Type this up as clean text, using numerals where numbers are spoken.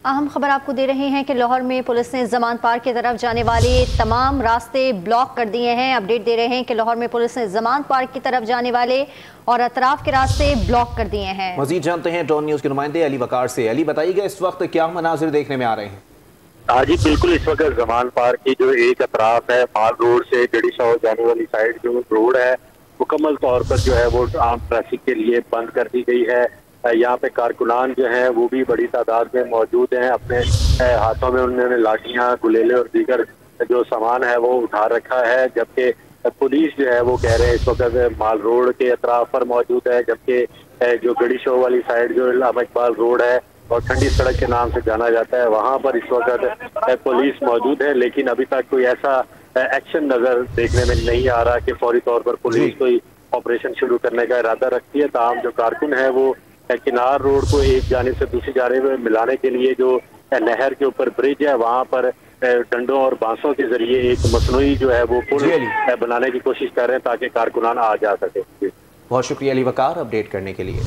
اہم خبر آپ کو دے رہے ہیں کہ لاہور میں پولیس نے زمان پارک کی طرف جانے والے تمام راستے بلاک کر دیے ہیں۔ اپڈیٹ دے رہے ہیں کہ لاہور میں پولیس نے زمان پارک کی طرف جانے والے اور اطراف کے راستے بلاک کر دیے ہیں۔ مزید جانتے ہیں ڈان نیوز کے نمائندے علی وقار سے۔ علی بتائیے گا اس وقت کیا مناظر دیکھنے میں آ رہے ہیں؟ جی بالکل، اس وقت زمان پارک کی جو ایک اطراف ہے مال روڈ سے گڑی شاہ جانے والی سائڈ جو روڈ ہے مکمل طور پر جو ہے وہ عام ٹریفک کے لیے بند کر دی گئی ہے۔ یہاں پہ کارکنان جو ہیں وہ بھی بڑی تعداد میں موجود ہیں، اپنے ہاتھوں میں انہوں نے لاٹھیاں، گلیلے اور دیگر جو سامان ہے وہ اٹھا رکھا ہے، جبکہ پولیس جو ہے وہ کہہ رہے ہیں اس وقت مال روڈ کے اطراف پر موجود ہے، جبکہ جو گڑی شو والی سائڈ جو علامہ اقبال روڈ ہے اور ٹھنڈی سڑک کے نام سے جانا جاتا ہے وہاں پر اس وقت پولیس موجود ہے، لیکن ابھی تک کوئی ایسا ایکشن نظر دیکھنے میں نہیں آ رہا کہ فوری طور پر پولیس کوئی آپریشن شروع کرنے کا ارادہ رکھتی ہے۔ تاہم جو کارکن ہے وہ کنار روڈ کو ایک جانب سے دوسری جانب میں ملانے کے لیے جو نہر کے اوپر برج ہے وہاں پر ڈنڈوں اور بانسوں کے ذریعے ایک مصنوعی جو ہے وہ پل بنانے کی کوشش کر رہے ہیں تاکہ کارکنان آ جا سکے۔ بہت شکریہ علی وقار اپڈیٹ کرنے کے لیے۔